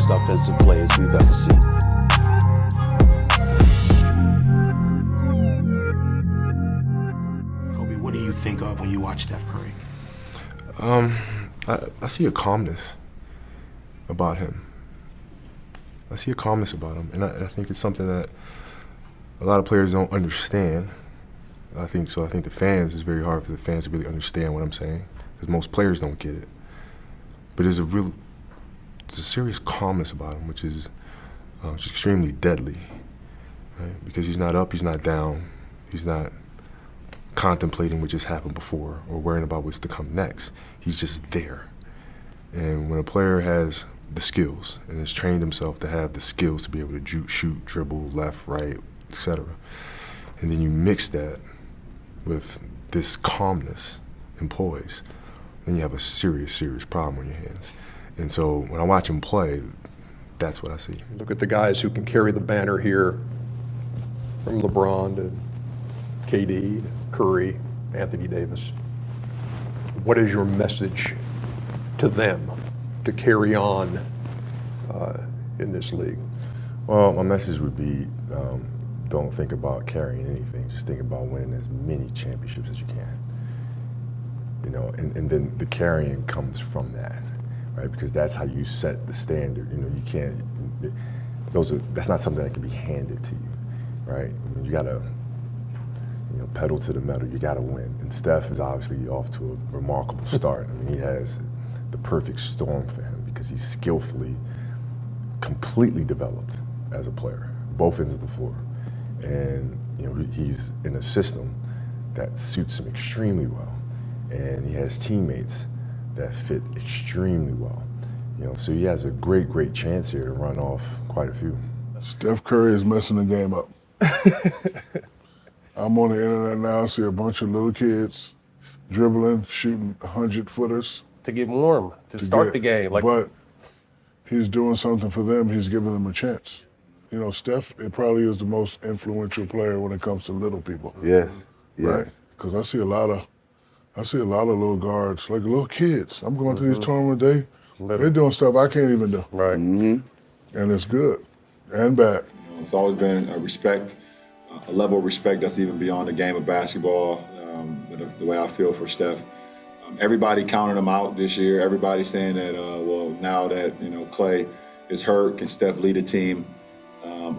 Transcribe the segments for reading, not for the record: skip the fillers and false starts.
best offensive players we've ever seen. Kobe, what do you think of when you watch Steph Curry? I see a calmness about him. I see a calmness about him, and I think it's something that a lot of players don't understand. I think the fans, it's very hard for the fans to really understand what I'm saying, because most players don't get it. But there's a serious calmness about him, which is extremely deadly, right? Because he's not up, he's not down, he's not contemplating what just happened before or worrying about what's to come next. He's just there. And when a player has the skills and has trained himself to have the skills to be able to shoot, dribble, left, right, etc., and then you mix that with this calmness and poise, then you have a serious, serious problem on your hands. And so when I watch him play, that's what I see. Look at the guys who can carry the banner here, from LeBron to KD, Curry, Anthony Davis. What is your message to them to carry on in this league? Well, my message would be, don't think about carrying anything. Just think about winning as many championships as you can. You know, and then the carrying comes from that, right? Because that's how you set the standard. You know, you can't. That's not something that can be handed to you, right? I mean, you gotta, pedal to the metal. You gotta win. And Steph is obviously off to a remarkable start. I mean, he has the perfect storm for him because he's skillfully, completely developed as a player, both ends of the floor. And he's in a system that suits him extremely well, and he has teammates that fit extremely well. So he has a great chance here to run off quite a few. Steph Curry is messing the game up. I'm on the internet now, I see a bunch of little kids dribbling, shooting 100-footers. To get warm, to start the game. But he's doing something for them, he's giving them a chance. Steph, it probably is the most influential player when it comes to little people. Yes. Right? Because I see a lot of little guards, like little kids. I'm going to these tournaments, they're doing stuff I can't even do. Right. Mm-hmm. And it's good and bad. It's always been a respect, a level of respect that's even beyond the game of basketball, the way I feel for Steph. Everybody counted him out this year. Everybody saying that, now that, Klay is hurt, can Steph lead a team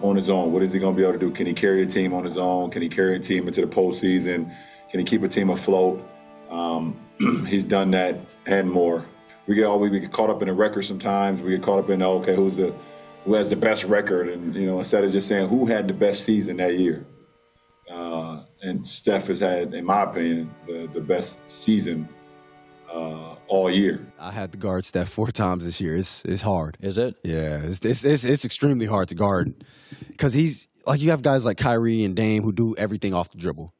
on his own? What is he going to be able to do? Can he carry a team on his own? Can he carry a team into the postseason? Can he keep a team afloat? He's done that and more. We get caught up in the record sometimes. We get caught up in, who has the best record? And, instead of just saying who had the best season that year. And Steph has had, in my opinion, the best season all year. I had to guard Steph 4 times this year. It's hard. Is it? Yeah, it's extremely hard to guard because he's like, you have guys like Kyrie and Dame who do everything off the dribble.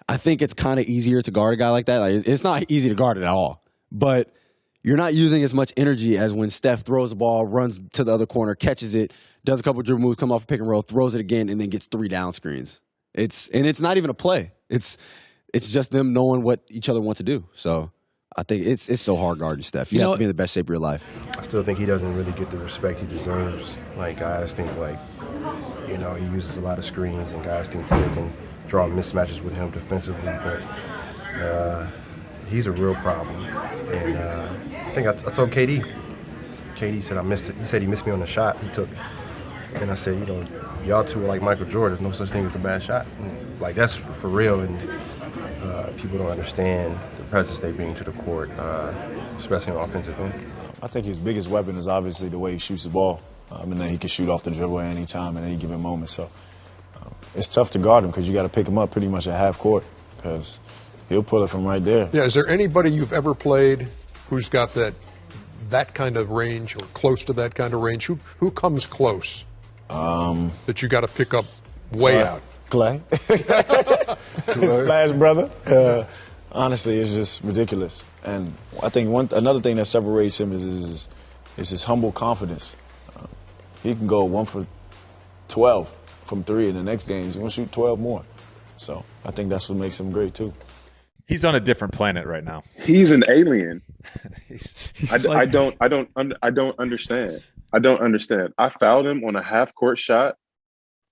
I think it's kind of easier to guard a guy like that. Like, it's not easy to guard it at all, but you're not using as much energy as when Steph throws the ball, runs to the other corner, catches it, does a couple dribble moves, come off a pick and roll, throws it again, and then gets 3 down screens. It's not even a play. It's just them knowing what each other want to do. So I think it's so hard guarding Steph. You have to be in the best shape of your life. I still think he doesn't really get the respect he deserves. Like, guys think he uses a lot of screens, and guys think that they can draw mismatches with him defensively, but he's a real problem. And I think I told KD. KD said I missed it. He said he missed me on the shot he took. And I said, y'all two are like Michael Jordan. There's no such thing as a bad shot. And, that's for real. And people don't understand the presence they bring to the court, especially on offensive end. I think his biggest weapon is obviously the way he shoots the ball. And then he can shoot off the dribble at any time, at any given moment. So it's tough to guard him because you got to pick him up pretty much at half court because he'll pull it from right there. Yeah, is there anybody you've ever played who's got that kind of range or close to that kind of range? Who comes close that you got to pick up way out? Klay. Splash brother. Honestly, it's just ridiculous. And I think another thing that separates him is his humble confidence. He can go 1 for 12 from 3 in the next game. He's going to shoot 12 more. So I think that's what makes him great too. He's on a different planet right now. He's an alien. he's I don't understand. I don't understand. I fouled him on a half-court shot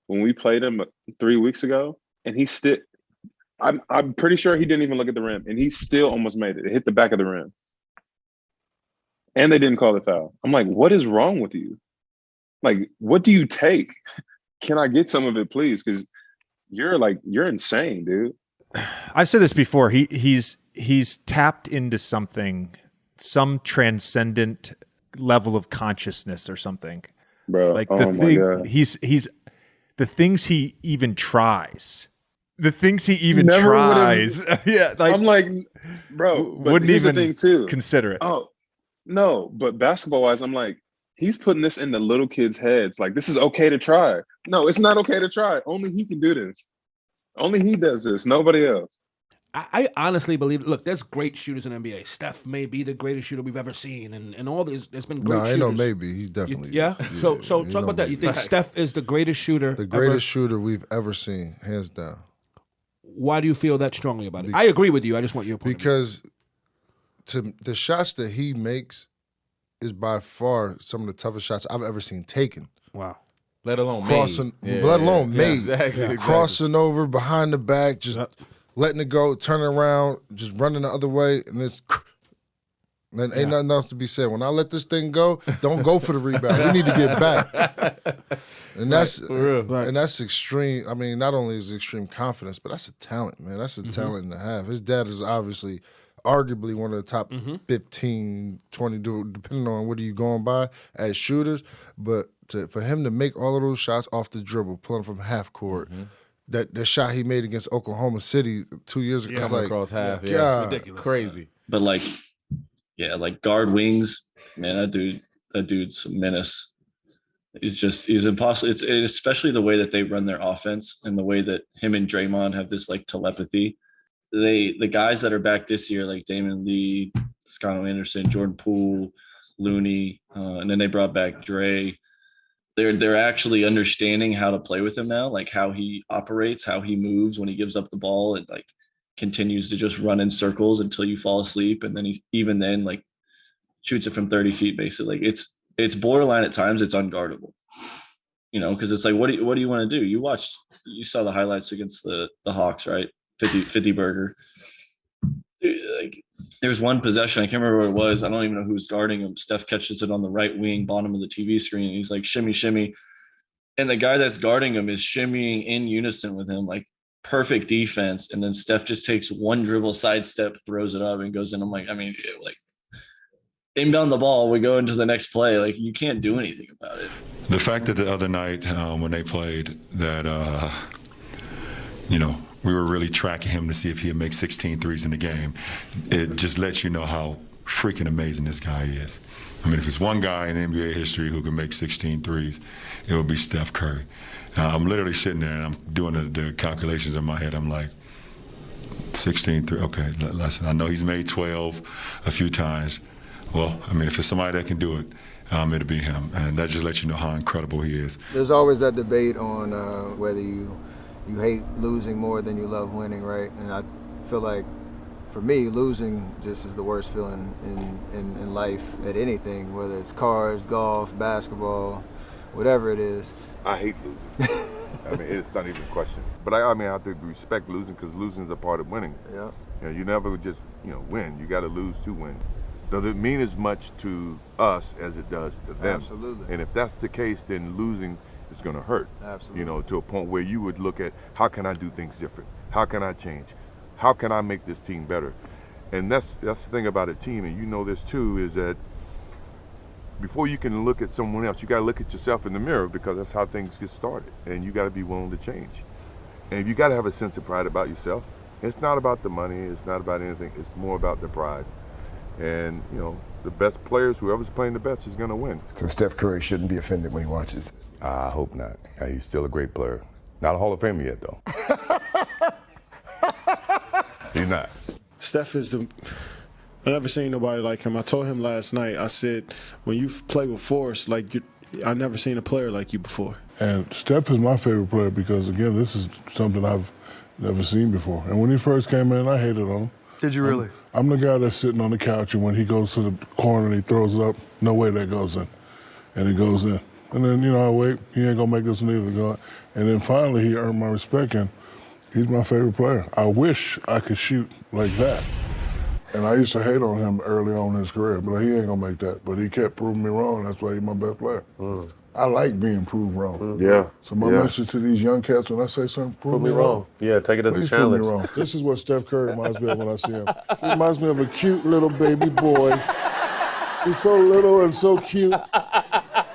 when we played him 3 weeks ago, and he still – I'm pretty sure he didn't even look at the rim, and he still almost made it. It hit the back of the rim. And they didn't call the foul. I'm like, what is wrong with you? Like, what do you take? Can I get some of it, please? Because you're insane, dude. I've said this before. He's tapped into something, some transcendent level of consciousness or something. Bro, like my God. he's the things he even tries. The things he even tries. Yeah, like, I'm like, bro, but wouldn't here's even the thing too. consider it. Oh, no, but basketball-wise, I'm like, he's putting this in the little kids' heads. Like, this is okay to try. No, it's not okay to try. Only he can do this. Only he does this. Nobody else. I honestly believe, look, there's great shooters in the NBA. Steph may be the greatest shooter we've ever seen, and all this, there's been great shooters. No, ain't no maybe. He's definitely. Yeah? So talk about that. You think Steph is the greatest shooter The greatest shooter we've ever seen, hands down. Why do you feel that strongly about it? I agree with you. I just want your point. Because the shots that he makes is by far some of the toughest shots I've ever seen taken. Wow. Let alone crossing, made. let alone made. Exactly. Crossing over behind the back, just letting it go, turning around, just running the other way, and it's. Then ain't nothing else to be said. When I let this thing go, don't go for the rebound. We need to get back. And that's and that's extreme. I mean, not only is it extreme confidence, but that's a talent, man. That's a talent and a half. His dad is obviously arguably one of the top 15, 20, depending on what are you going by as shooters. But for him to make all of those shots off the dribble, pulling from half court, that shot he made against Oklahoma City 2 years ago, coming across half, it's ridiculous, crazy. But like guard wings, man, that dude's a menace. He's impossible. It's especially the way that they run their offense and the way that him and Draymond have this like telepathy. The guys that are back this year, like Damon Lee, Scott Anderson, Jordan Poole, Looney, and then they brought back Dre. They're actually understanding how to play with him now, like how he operates, how he moves when he gives up the ball, and like continues to just run in circles until you fall asleep, and then he even then like shoots it from 30 feet basically. Like it's borderline at times. It's unguardable, because it's like what do you want to do? You saw the highlights against the Hawks, right? 50 burger. Dude, like there's one possession, I can't remember what it was. I don't even know who's guarding him. Steph catches it on the right wing, bottom of the TV screen. And he's like, shimmy, shimmy. And the guy that's guarding him is shimmying in unison with him, like perfect defense. And then Steph just takes one dribble, sidestep, throws it up and goes in. I'm like, inbound the ball, we go into the next play. Like, you can't do anything about it. The fact that the other night when they played that, we were really tracking him to see if he'd make 16 threes in the game, it just lets you know how freaking amazing this guy is. I mean, if it's one guy in NBA history who can make 16 threes, it would be Steph Curry. I'm literally sitting there and I'm doing the calculations in my head. I'm like, 16 threes, okay, listen, I know he's made 12 a few times. Well, I mean, if it's somebody that can do it, it'll be him. And that just lets you know how incredible he is. There's always that debate on whether you hate losing more than you love winning, right? And I feel like, for me, losing just is the worst feeling in life at anything, whether it's cars, golf, basketball, whatever it is. I hate losing. I mean, it's not even a question. But I have to respect losing, because losing is a part of winning. Yeah. You never just win. You got to lose to win. Doesn't mean as much to us as it does to them. Absolutely. And if that's the case, then losing is going to hurt. Absolutely. To a point where you would look at, how can I do things different? How can I change? How can I make this team better? And that's the thing about a team, and you know this too, is that before you can look at someone else, you got to look at yourself in the mirror, because that's how things get started. And you got to be willing to change. And you got to have a sense of pride about yourself. It's not about the money. It's not about anything. It's more about the pride. And, the best players, whoever's playing the best is going to win. So Steph Curry shouldn't be offended when he watches this. I hope not. He's still a great player. Not a Hall of Famer yet, though. He's not. Steph is I've never seen nobody like him. I told him last night, I said, when you play with force, I've never seen a player like you before. And Steph is my favorite player because, again, this is something I've never seen before. And when he first came in, I hated on him. Did you really? I'm the guy that's sitting on the couch, and when he goes to the corner and he throws it up, no way that goes in. and it goes in. And then, I wait. He ain't going to make this one either. Go. And then finally, he earned my respect, and he's my favorite player. I wish I could shoot like that. And I used to hate on him early on in his career, but he ain't going to make that. But he kept proving me wrong. That's why he's my best player. I like being proved wrong. Yeah. So my message to these young cats, when I say something, prove me wrong. Yeah, take it as a Please challenge. prove me wrong. This is what Steph Curry reminds me of when I see him. He reminds me of a cute little baby boy. He's so little and so cute.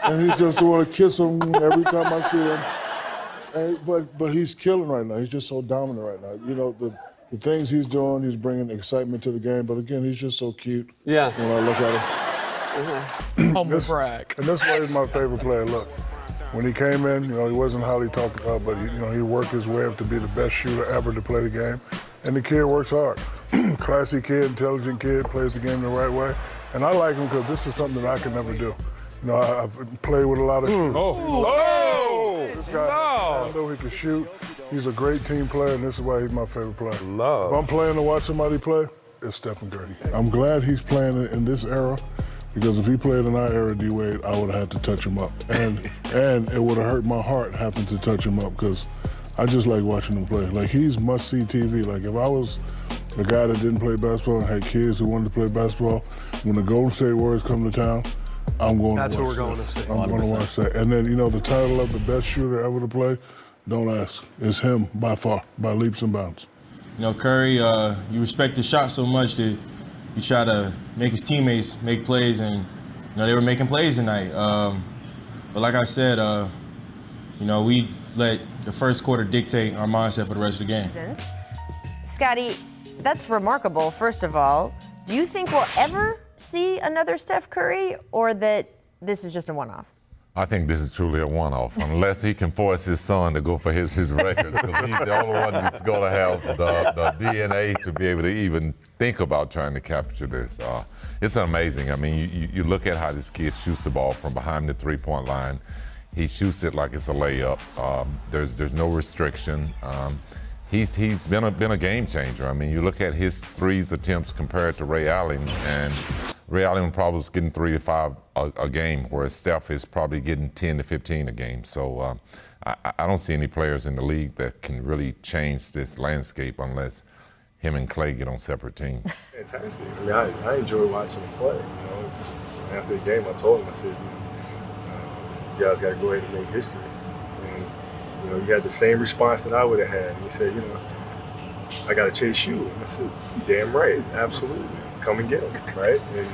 And he just want to kiss him every time I see him. But he's killing right now. He's just so dominant right now. The things he's doing, he's bringing excitement to the game. But again, he's just so cute. Yeah. When I look at him. Humble brag. And that's why he's my favorite player. Look, when he came in, he wasn't highly talked about, but he worked his way up to be the best shooter ever to play the game. And the kid works hard. Classy kid, intelligent kid, plays the game the right way. And I like him because this is something that I can never do. I've played with a lot of shooters. This guy, I know he can shoot. He's a great team player, and this is why he's my favorite player. If I'm playing to watch somebody play, it's Stephen Curry. I'm glad he's playing in this era, because if he played in our era, D-Wade, I would have had to touch him up. And it would have hurt my heart having to touch him up, because I just like watching him play. Like, he's must-see TV. Like, if I was the guy that didn't play basketball and had kids who wanted to play basketball, when the Golden State Warriors come to town, I'm going That's to watch what we're going that. to see. I'm going to watch that. And then, the title of the best shooter ever to play, don't ask. It's him by far, by leaps and bounds. Curry, you respect his shot so much that you try to make his teammates make plays, and they were making plays tonight. But like I said, we let the first quarter dictate our mindset for the rest of the game. Scottie, that's remarkable, first of all. Do you think we'll ever see another Steph Curry, or that this is just a one-off? I think this is truly a one-off, unless he can force his son to go for his records, because he's the only one that's going to have the DNA to be able to even think about trying to capture this. It's amazing. I mean, you look at how this kid shoots the ball from behind the three-point line. He shoots it like it's a layup. There's no restriction. He's been a game changer. I mean, you look at his threes attempts compared to Ray Allen, and Ray Allen probably is getting 3 to 5 a game, whereas Steph is probably getting 10 to 15 a game. So I don't see any players in the league that can really change this landscape unless him and Klay get on separate teams. Fantastic. I mean, I enjoy watching him play. After the game, I told him, I said, you guys got to go ahead and make history. And you had the same response that I would have had. And he said, I got to chase you. And I said, damn right, absolutely. Come and get him, right? And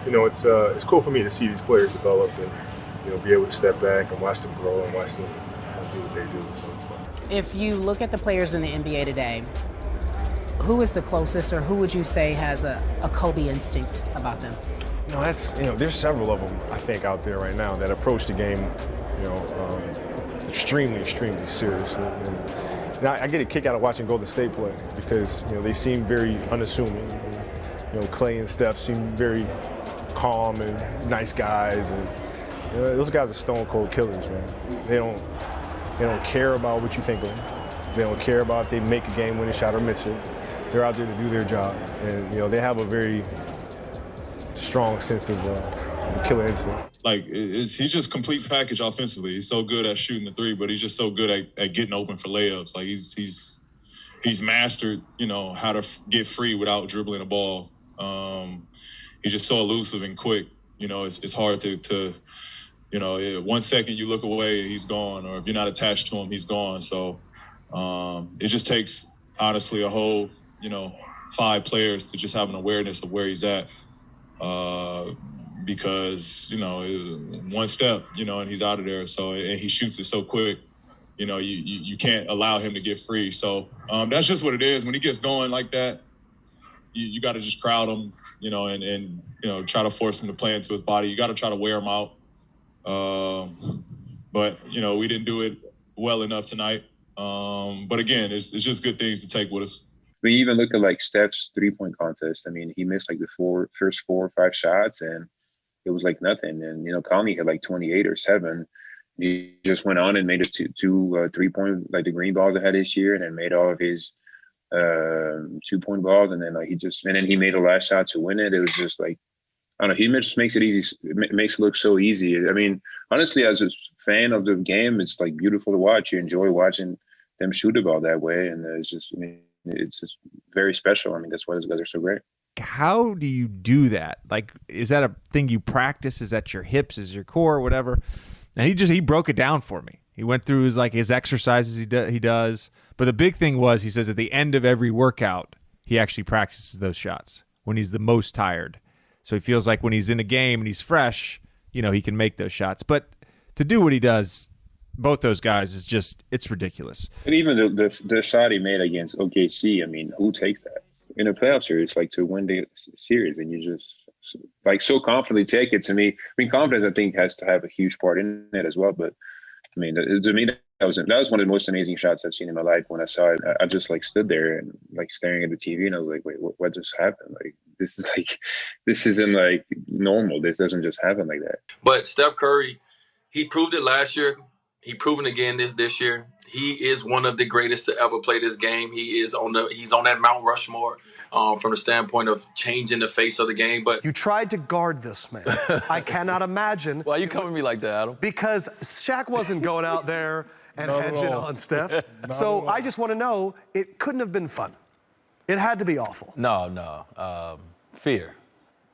it's cool for me to see these players develop and be able to step back and watch them grow and watch them do what they do. So it's fun. If you look at the players in the NBA today, who is the closest, or who would you say has a Kobe instinct about them? There's several of them I think out there right now that approach the game, extremely, extremely seriously. And I get a kick out of watching Golden State play because they seem very unassuming. Klay and Steph seem very calm and nice guys, and those guys are stone cold killers, man. They don't care about what you think of them. They don't care about if they make a game-winning shot or miss it. They're out there to do their job, and they have a very strong sense of killer instinct. Like, he's just complete package offensively. He's so good at shooting the three, but he's just so good at getting open for layups. Like, he's mastered, how to get free without dribbling a ball. He's just so elusive and quick. It's hard to 1 second you look away, he's gone, or if you're not attached to him, he's gone. So it just takes, honestly, a whole, 5 players to just have an awareness of where he's at. Because, one step, and he's out of there. So, and he shoots it so quick, you can't allow him to get free. So that's just what it is. When he gets going like that, you got to just crowd him, and try to force him to play into his body. You got to try to wear him out. But, we didn't do it well enough tonight. But again, it's just good things to take with us. When you even look at Steph's 3-point contest, I mean, he missed the first 4 or 5 shots, and it was like nothing. And Conley had 28 or 7. He just went on and made it two 3-point, the green balls that had this year, and then made all of his 2-point balls, and then he made the last shot to win it. It was just I don't know. He just makes it easy. It makes it look so easy. I mean, honestly, as a fan of the game, it's like beautiful to watch. You enjoy watching them shoot the ball that way, and it's just, I mean, it's just very special. I mean, that's why those guys are so great. How do you do that? Like, is that a thing you practice? Is that your hips? Is your core? Whatever. And he broke it down for me. He went through his exercises he does. But the big thing was, he says at the end of every workout, he actually practices those shots when he's the most tired. So he feels like when he's in a game and he's fresh, he can make those shots. But to do what he does, both those guys, is just, it's ridiculous. And even the shot he made against OKC, I mean, who takes that? In a playoff series, like to win the series, and you just like so confidently take it. To me, I mean, confidence, I think, has to have a huge part in it as well. But I mean, to me, that was one of the most amazing shots I've seen in my life. When I saw it, I just like stood there and like staring at the TV, and I was like, wait, what just happened? Like, this isn't like normal. This doesn't just happen like that. But Steph Curry, he proved it last year. He proven again this year. He is one of the greatest to ever play this game. He's on that Mount Rushmore from the standpoint of changing the face of the game. But you tried to guard this man. I cannot imagine. Why are you coming at me like that, Adam? Because Shaq wasn't going out there and hedging on Steph. So I just want to know, it couldn't have been fun. It had to be awful. No. Fear.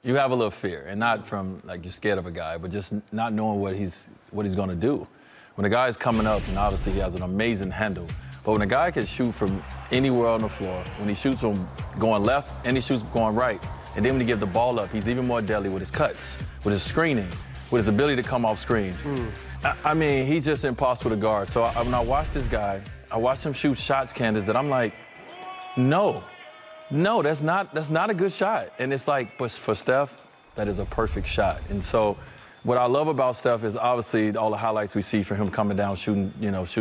You have a little fear, and not from like you're scared of a guy, but just not knowing what he's going to do. When a guy's coming up, and obviously he has an amazing handle, but when a guy can shoot from anywhere on the floor, when he shoots from going left and he shoots going right, and then when he gives the ball up, he's even more deadly with his cuts, with his screening, with his ability to come off screens. I mean, he's just impossible to guard. So when I watch this guy, I watch him shoot shots, Candace, that I'm like, no, that's not a good shot. And it's like, but for Steph, that is a perfect shot. And so what I love about Steph is obviously all the highlights we see for him coming down, shooting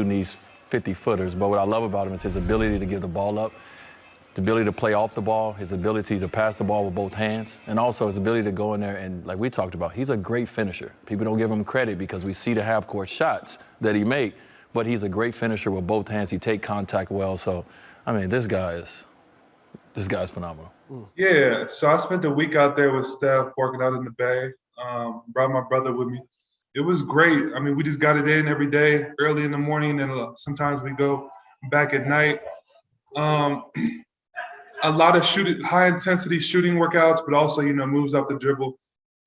these 50-footers. But what I love about him is his ability to give the ball up, the ability to play off the ball, his ability to pass the ball with both hands, and also his ability to go in there and, like we talked about, he's a great finisher. People don't give him credit because we see the half-court shots that he make, but he's a great finisher with both hands. He take contact well. So, I mean, this guy's phenomenal. Yeah, so I spent a week out there with Steph working out in the Bay. Brought my brother with me. It was great. I mean, we just got it in every day, early in the morning, and sometimes we go back at night. A lot of high-intensity shooting workouts, but also, moves up the dribble.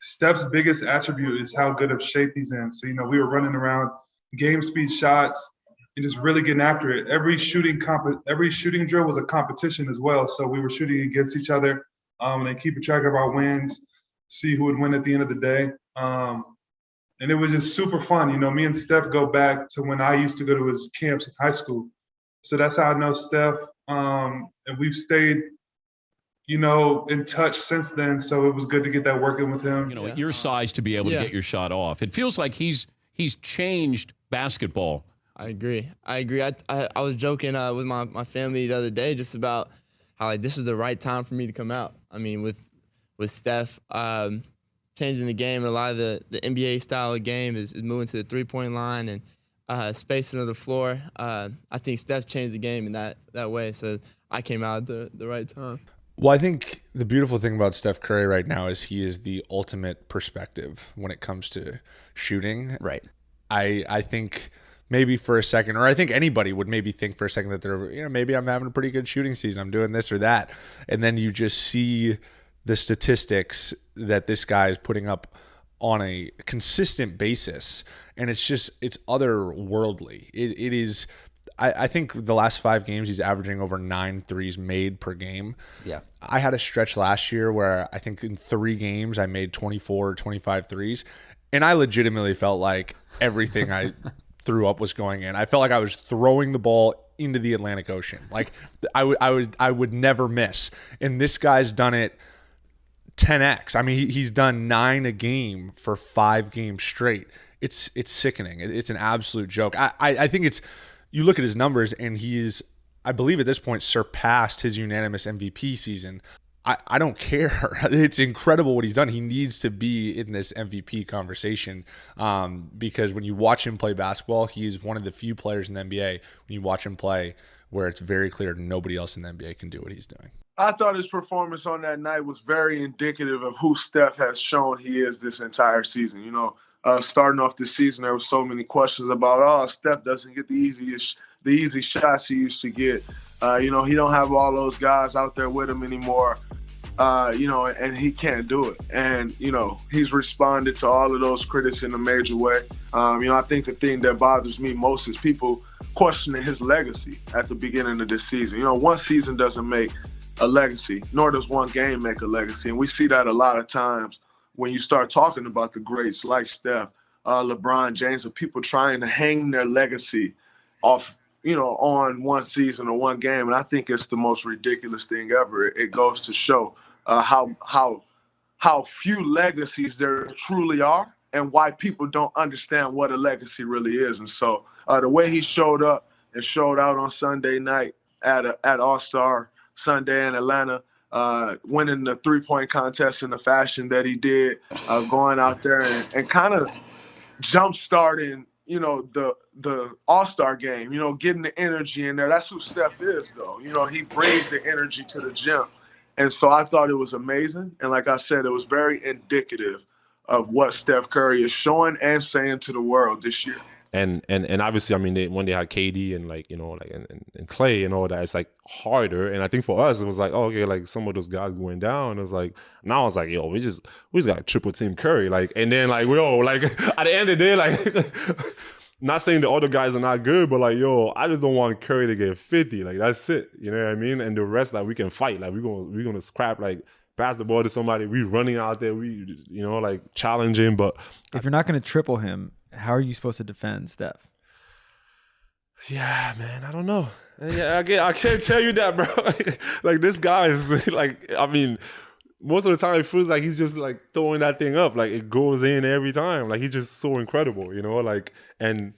Steph's biggest attribute is how good of shape he's in. So, we were running around game speed shots and just really getting after it. Every shooting drill was a competition as well. So we were shooting against each other and keeping track of our wins, see who would win at the end of the day. And it was just super fun. Me and Steph go back to when I used to go to his camps in high school. So that's how I know Steph. And we've stayed, in touch since then. So it was good to get that working with him. At your size to be able to get your shot off. It feels like he's changed basketball. I agree. I was joking with my family the other day just about how this is the right time for me to come out. I mean, with Steph changing the game, and a lot of the NBA style of game is moving to the three-point line and spacing of the floor. I think Steph changed the game in that way, so I came out at the right time. Well, I think the beautiful thing about Steph Curry right now is he is the ultimate perspective when it comes to shooting. Right. I think maybe for a second, or I think anybody would maybe think for a second that they're, maybe I'm having a pretty good shooting season. I'm doing this or that. And then you just see the statistics that this guy is putting up on a consistent basis. And it's otherworldly. It is, I think the last 5 games, he's averaging over 9 threes made per game. Yeah. I had a stretch last year where I think in 3 games I made 24 or 25 threes. And I legitimately felt like everything I threw up was going in. I felt like I was throwing the ball into the Atlantic Ocean. Like I would never miss. And this guy's done it 10x. I mean, he's done 9 a game for 5 games straight. It's sickening. It's an absolute joke. I think you look at his numbers and he's, I believe at this point, surpassed his unanimous MVP season. I don't care. It's incredible what he's done. He needs to be in this MVP conversation because when you watch him play basketball, he is one of the few players in the NBA, when you watch him play, where it's very clear nobody else in the NBA can do what he's doing. I thought his performance on that night was very indicative of who Steph has shown he is this entire season. You know, starting off this season, there were so many questions about, Steph doesn't get the easy shots he used to get. You know, he don't have all those guys out there with him anymore. You know, and he can't do it. And, you know, he's responded to all of those critics in a major way. You know, I think the thing that bothers me most is people questioning his legacy at the beginning of this season. You know, one season doesn't make a legacy, nor does one game make a legacy. And we see that a lot of times when you start talking about the greats like Steph, LeBron James, and people trying to hang their legacy off, you know, on one season or one game. And I think it's the most ridiculous thing ever. It goes to show how few legacies there truly are and why people don't understand what a legacy really is. And so the way he showed up and showed out on Sunday night at All-Star Sunday in Atlanta, winning the three-point contest in the fashion that he did, going out there and kind of jump-starting, you know, the All-Star game, you know, getting the energy in there. That's who Steph is, though. You know, he brings the energy to the gym. And so I thought it was amazing. And like I said, it was very indicative of what Steph Curry is showing and saying to the world this year. And obviously, I mean, when they had KD and like, you know, like and Klay and all that, it's like harder. And I think for us, it was like, oh, okay, like some of those guys going down. It was like, now it's like, yo, we just got to triple team Curry. Like, and then like, like at the end of the day, like, not saying the other guys are not good, but like, yo, I just don't want Curry to get 50. Like, that's it. You know what I mean? And the rest, like, we can fight. Like, we're gonna scrap, like, pass the ball to somebody. We running out there. We, you know, like challenging. But if you're not going to triple him, how are you supposed to defend Steph? Yeah, man, I don't know. Yeah, I can't tell you that, bro. Like this guy is like, I mean, most of the time it feels like he's just like throwing that thing up. Like it goes in every time. Like he's just so incredible, you know. Like and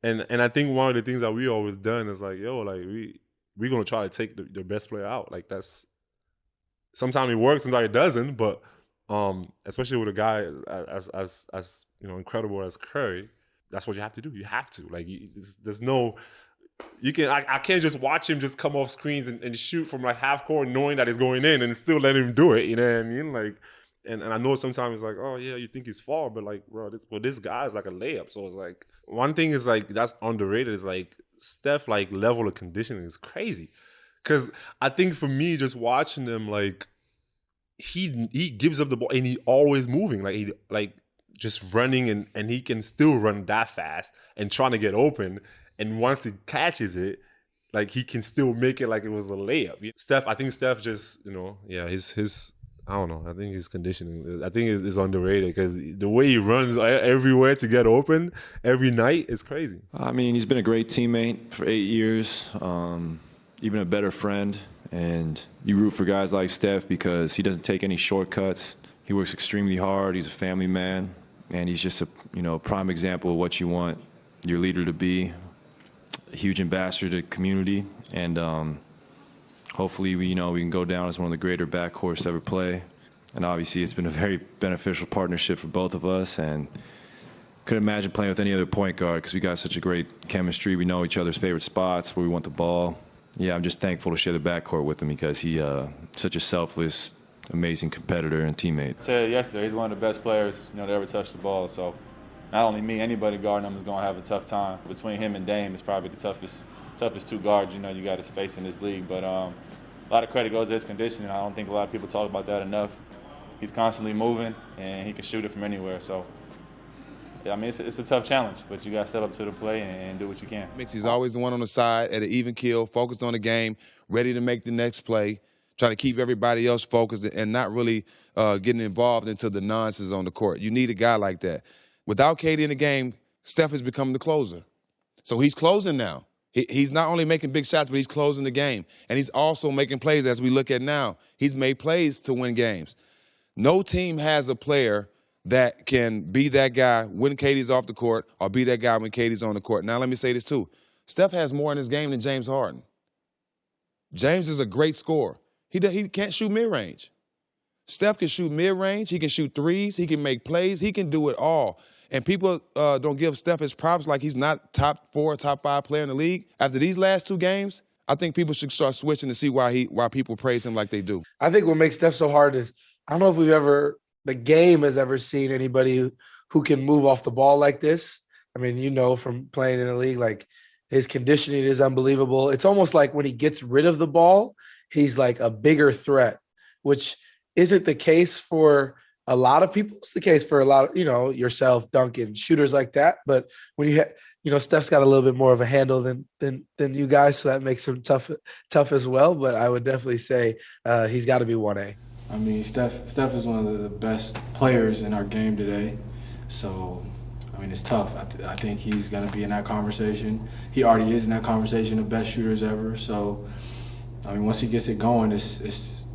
I think one of the things that we always done is like, yo, like we're gonna try to take the best player out. Like that's sometimes it works, sometimes it doesn't. But especially with a guy as you know, incredible as Curry, that's what you have to do. You have to. Like there's no. You can. I can't just watch him just come off screens and shoot from like half court, knowing that it's going in, and still let him do it. You know what I mean? Like, and I know sometimes it's like, oh yeah, you think he's far, but like, bro, this guy is like a layup. So it's like one thing is like that's underrated is like Steph like level of conditioning is crazy, because I think for me just watching him like he gives up the ball and he always moving like just running and he can still run that fast and trying to get open. And once he catches it, like he can still make it like it was a layup. I think Steph just, you know, yeah, his I don't know. I think his conditioning, I think is underrated because the way he runs everywhere to get open every night is crazy. I mean, he's been a great teammate for 8 years, even a better friend. And you root for guys like Steph because he doesn't take any shortcuts. He works extremely hard. He's a family man, and he's just a prime example of what you want your leader to be. A huge ambassador to the community, and hopefully we can go down as one of the greater backcourts to ever play. And obviously it's been a very beneficial partnership for both of us, and couldn't imagine playing with any other point guard because we got such a great chemistry. We know each other's favorite spots, where we want the ball. Yeah, I'm just thankful to share the backcourt with him because he's such a selfless, amazing competitor and teammate. I said yesterday, he's one of the best players to ever touch the ball. So not only me, anybody guarding him is going to have a tough time. Between him and Dame, it's probably the toughest two guards you got to face in this league. But a lot of credit goes to his conditioning. I don't think a lot of people talk about that enough. He's constantly moving, and he can shoot it from anywhere. So, yeah, I mean, it's a tough challenge, but you got to step up to the plate and do what you can. He's always the one on the side at an even keel, focused on the game, ready to make the next play, trying to keep everybody else focused and not really getting involved into the nonsense on the court. You need a guy like that. Without KD in the game, Steph has become the closer. So he's closing now. He's not only making big shots, but he's closing the game. And he's also making plays as we look at now. He's made plays to win games. No team has a player that can be that guy when KD's off the court or be that guy when KD's on the court. Now, let me say this, too. Steph has more in his game than James Harden. James is a great scorer. He can't shoot mid-range. Steph can shoot mid-range. He can shoot threes. He can make plays. He can do it all. And people don't give Steph his props like he's not top 4, top 5 player in the league. After these last 2 games, I think people should start switching to see why people praise him like they do. I think what makes Steph so hard is I don't know if the game has ever seen anybody who can move off the ball like this. I mean, you know, from playing in the league, like his conditioning is unbelievable. It's almost like when he gets rid of the ball, he's like a bigger threat, which isn't the case for a lot of people. It's the case for a lot of, yourself, Duncan, shooters like that. But when Steph's got a little bit more of a handle than you guys, so that makes him tough as well. But I would definitely say he's got to be 1A. I mean, Steph is one of the best players in our game today. So, I mean, it's tough. I think he's going to be in that conversation. He already is in that conversation of best shooters ever. So, I mean, once he gets it going, it's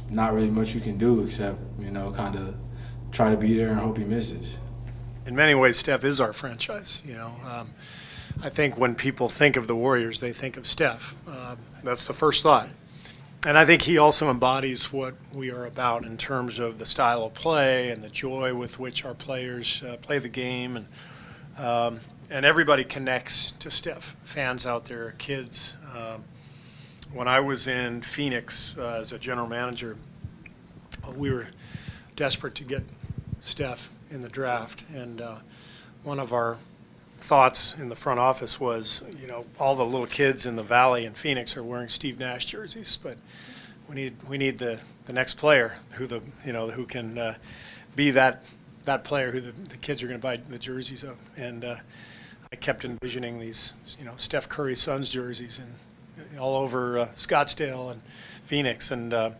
not really much you can do except, kind of try to be there and hope he misses. In many ways, Steph is our franchise. I think when people think of the Warriors, they think of Steph. That's the first thought. And I think he also embodies what we are about in terms of the style of play and the joy with which our players play the game. And everybody connects to Steph, fans out there, kids. When I was in Phoenix as a general manager, we were desperate to get Steph in the draft. And one of our thoughts in the front office was, all the little kids in the Valley in Phoenix are wearing Steve Nash jerseys, but we need the next player who can be that player who the kids are going to buy the jerseys of. And I kept envisioning these, Steph Curry Suns jerseys and all over Scottsdale and Phoenix. And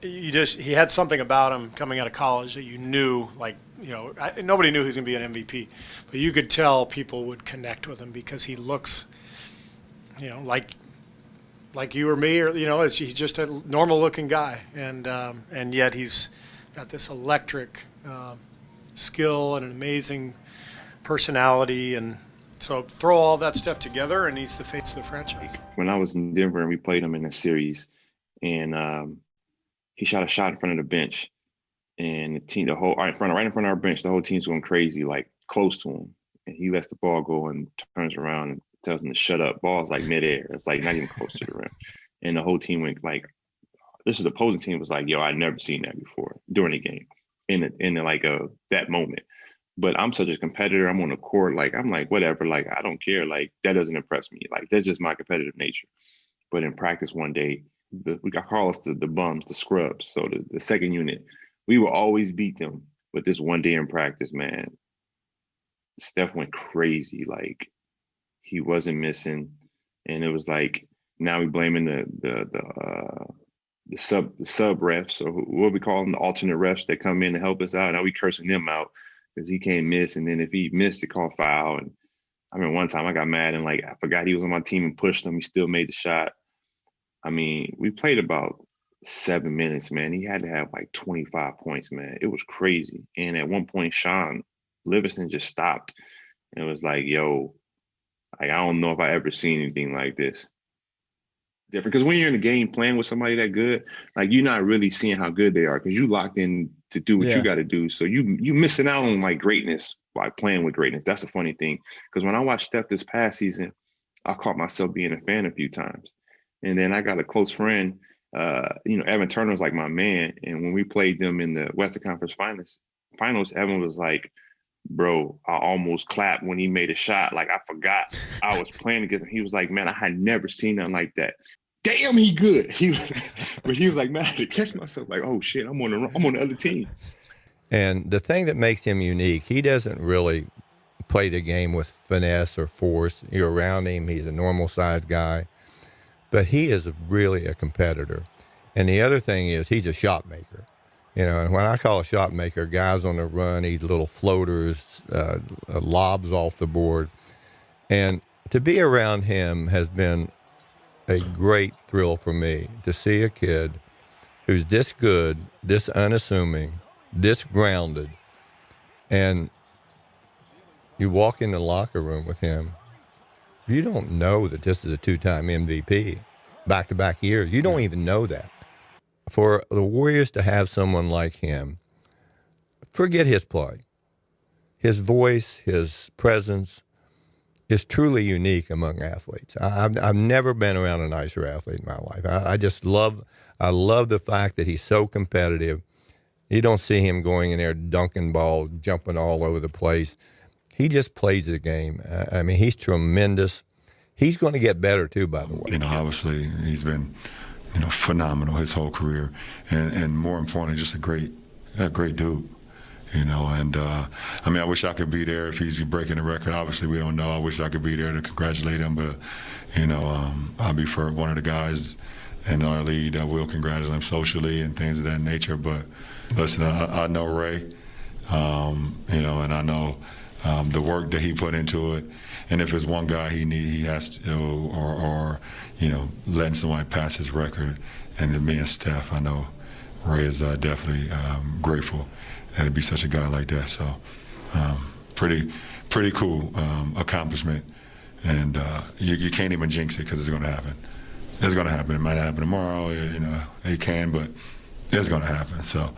he had something about him coming out of college that you knew, nobody knew he was going to be an MVP, but you could tell people would connect with him because he looks, like you or me, or he's just a normal-looking guy, and yet he's got this electric skill and an amazing personality, and so throw all that stuff together, and he's the face of the franchise. When I was in Denver and we played him in a series, and he shot a shot in front of the bench. And the team, right in front of our bench, the whole team's going crazy, like close to him. And he lets the ball go and turns around and tells him to shut up. Ball's like midair. It's like not even close to the rim. And the whole team went like, this is the opposing team was like, yo, I'd never seen that before during the game in that moment. But I'm such a competitor. I'm on the court. Like, I'm like, whatever. Like, I don't care. Like, that doesn't impress me. Like, that's just my competitive nature. But in practice one day, we got call us the bums, the scrubs. So the second unit, we will always beat them. But this one day in practice, man, Steph went crazy. Like, he wasn't missing. And it was like, now we blaming the sub refs, or what we call them, the alternate refs that come in to help us out. Now we cursing them out because he can't miss. And then if he missed, they call foul. And I mean, one time I got mad and I forgot he was on my team and pushed him. He still made the shot. I mean, we played about 7 minutes, man. He had to have 25 points, man. It was crazy. And at one point, Sean Livingston just stopped. And it was like, yo, I don't know if I ever seen anything like this. Different. Because when you're in the game playing with somebody that good, you're not really seeing how good they are because you locked in to do what you got to do. So you missing out on greatness by playing with greatness. That's a funny thing. Because when I watched Steph this past season, I caught myself being a fan a few times. And then I got a close friend, Evan Turner was like my man. And when we played them in the Western Conference finals, Evan was like, bro, I almost clapped when he made a shot. I forgot I was playing against him. He was like, man, I had never seen nothing like that. Damn, he good. But he was like, man, I had to catch myself. Oh shit, I'm on the other team. And the thing that makes him unique, he doesn't really play the game with finesse or force. You're around him, he's a normal sized guy. But he is really a competitor. And the other thing is he's a shot maker. And when I call a shot maker, guys on the run, eat little floaters, lobs off the board. And to be around him has been a great thrill for me, to see a kid who's this good, this unassuming, this grounded. And you walk in the locker room with him, you don't know that this is a two-time MVP, back-to-back years. You don't even know that. for the Warriors to have someone like him, forget his play. His voice, his presence is truly unique among athletes. I've never been around a nicer athlete in my life. I love the fact that he's so competitive. You don't see him going in there dunking ball, jumping all over the place. He just plays the game. I mean, he's tremendous. He's going to get better too, by the way. You know, obviously he's been, phenomenal his whole career, and more importantly, just a great dude. And I wish I could be there if he's breaking the record. Obviously, we don't know. I wish I could be there to congratulate him, but I'll be for one of the guys in our league that will congratulate him socially and things of that nature. But listen, I know Ray, and I know the work that he put into it. And if there's one guy he has to, or letting somebody pass his record, and to me and Steph, I know Ray is definitely grateful that it'd be such a guy like that. So pretty cool accomplishment. And you can't even jinx it because it's going to happen. It's going to happen. It might happen tomorrow, it can, but it's going to happen. So